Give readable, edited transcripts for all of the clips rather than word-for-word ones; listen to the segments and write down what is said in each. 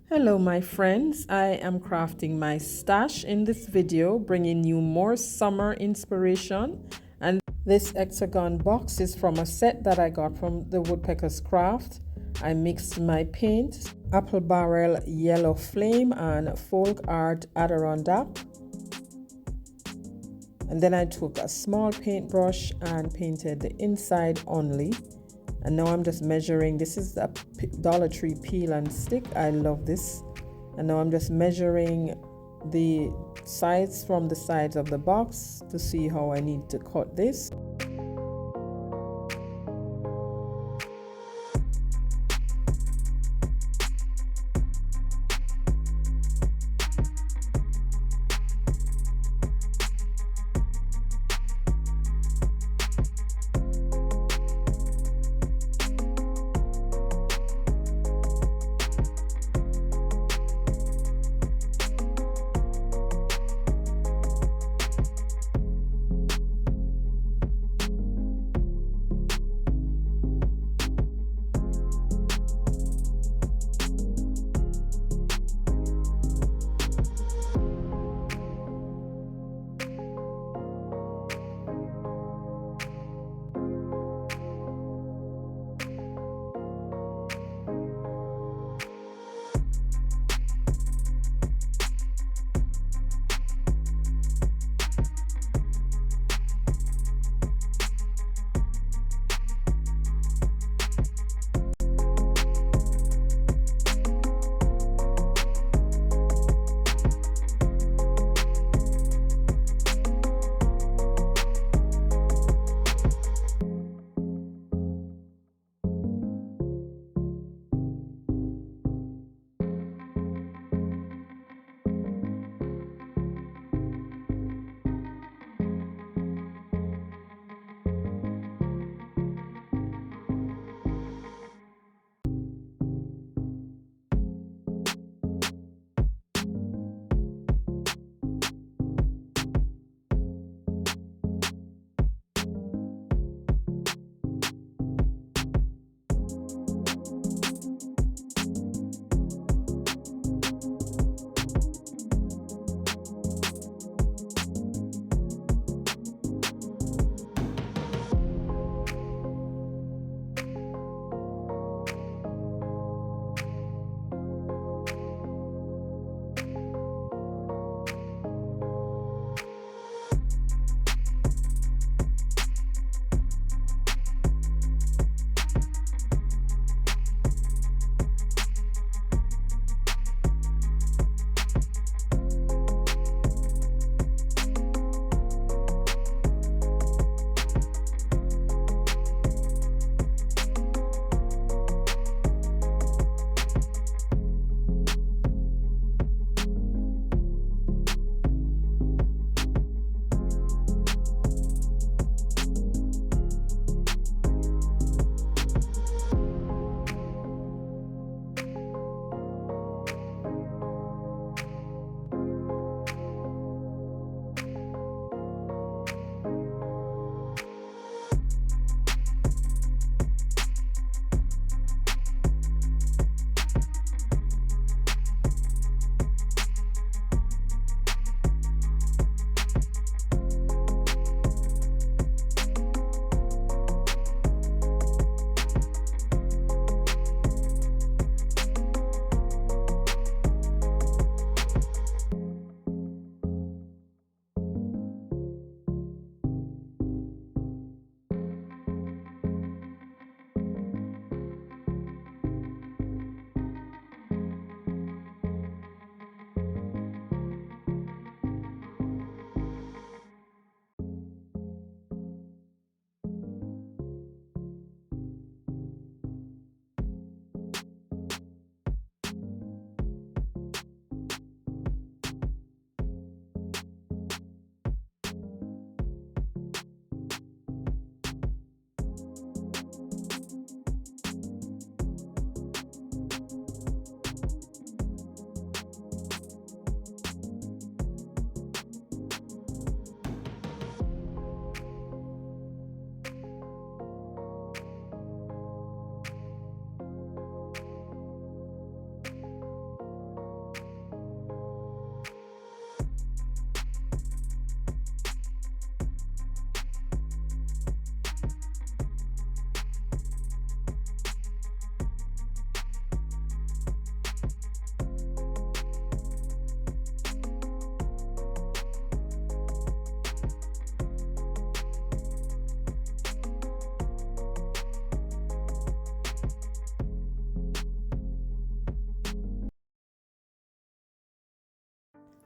Hello my friends, I am crafting my stash in this video, bringing you more summer inspiration. And this hexagon box is from a set that I got from the Woodpecker's Craft. I mixed my paint, apple barrel yellow flame and folk art Adirondack. And then I took a small paintbrush and painted the inside only. And now I'm just measuring. This is a Dollar Tree peel and stick. I love this. And now I'm just measuring the sides from the sides of the box to see how I need to cut this.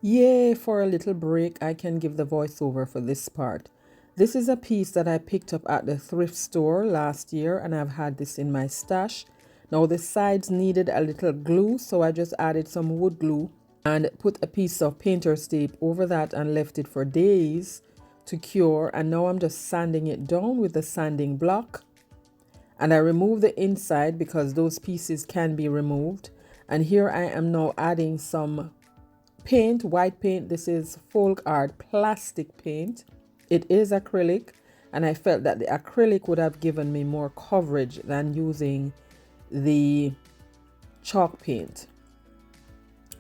Yay, for a little break, I can give the voiceover for this part. This is a piece that I picked up at the thrift store last year, and I've had this in my stash. Now the sides needed a little glue, so I just added some wood glue and put a piece of painter's tape over that and left it for days to cure. And now I'm just sanding it down with the sanding block. And I remove the inside because those pieces can be removed. And here I am now adding some paint, white paint. This is folk art plastic paint. It is acrylic, and I felt that the acrylic would have given me more coverage than using the chalk paint.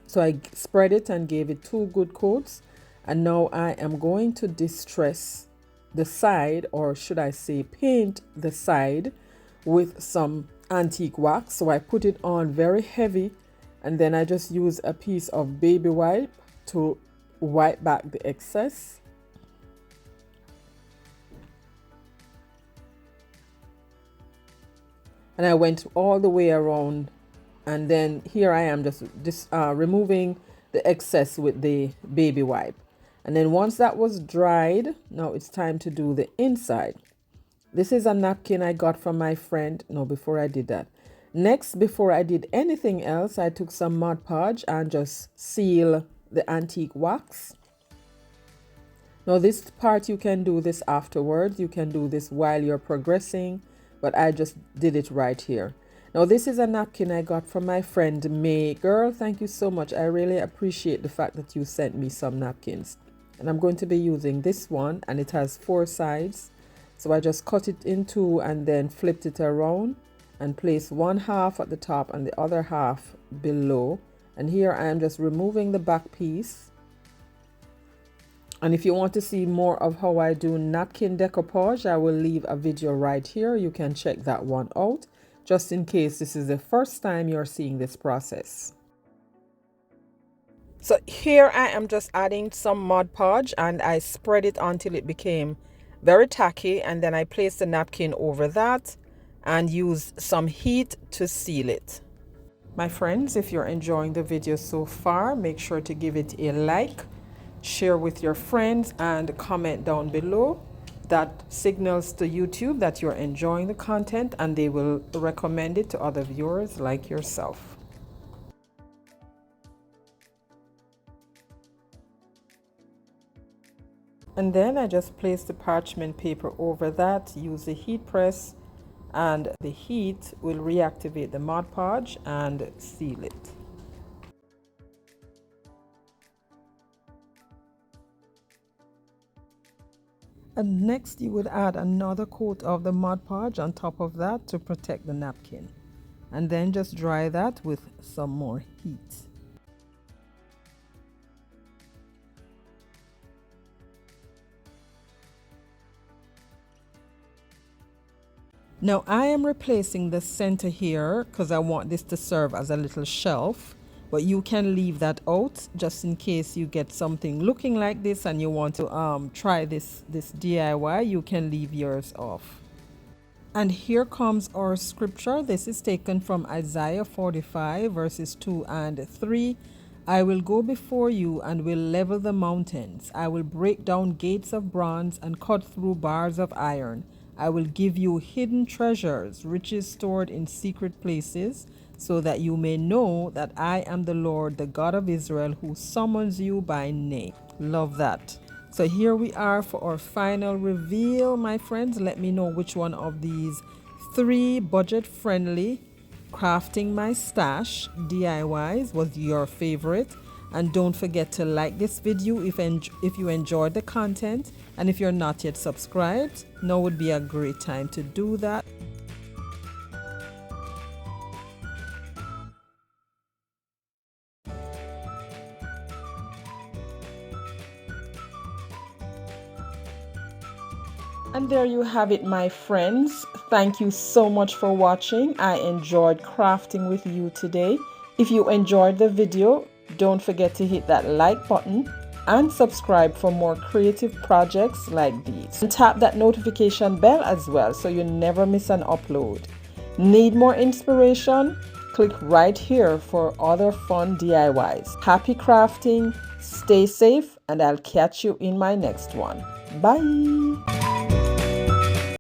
So I spread it and gave it 2 good coats, and now I am going to distress the side, or should I say paint the side, with some antique wax. So I put it on very heavy, and then I just use a piece of baby wipe to wipe back the excess. And I went all the way around, and then here I am just removing the excess with the baby wipe. And then once that was dried, now it's time to do the inside. This is a napkin I got from my friend. No, before I did that. Next, before I did anything else, I took some Mod Podge and just seal the antique wax. Now this part, you can do this afterwards. You can do this while you're progressing, but I just did it right here. Now this is a napkin I got from my friend May. Girl, thank you so much. I really appreciate the fact that you sent me some napkins. And I'm going to be using this one, and it has 4 sides. So I just cut it in 2 and then flipped it around and place one half at the top and the other half below. And here I am just removing the back piece. And if you want to see more of how I do napkin decoupage, I will leave a video right here. You can check that one out, just in case this is the first time you're seeing this process. So here I am just adding some Mod Podge, and I spread it until it became very tacky, and then I placed the napkin over that and used some heat to seal it. My friends, if you're enjoying the video so far, make sure to give it a like, share with your friends, and comment down below. That signals to YouTube that you're enjoying the content, and they will recommend it to other viewers like yourself. And then I just place the parchment paper over that, use the heat press, and the heat will reactivate the Mod Podge and seal it. And next you would add another coat of the Mod Podge on top of that to protect the napkin. And then just dry that with some more heat. Now I am replacing the center here because I want this to serve as a little shelf, but you can leave that out just in case you get something looking like this and you want to try this DIY. You can leave yours off. And here comes our scripture. This is taken from Isaiah 45 verses 2 and 3. I will go before you and will level the mountains. I will break down gates of bronze and cut through bars of iron. I will give you hidden treasures, riches stored in secret places, so that you may know that I am the Lord, the God of Israel, who summons you by name. Love that. So here we are for our final reveal, my friends. Let me know which one of these 3 budget-friendly crafting my stash DIYs was your favorite. And don't forget to like this video if you enjoyed the content. And if you're not yet subscribed, now would be a great time to do that. And there you have it, my friends. Thank you so much for watching. I enjoyed crafting with you today. If you enjoyed the video, don't forget to hit that like button and subscribe for more creative projects like these. And tap that notification bell as well so you never miss an upload. Need more inspiration? Click right here for other fun DIYs. Happy crafting! Stay safe, and I'll catch you in my next one. Bye.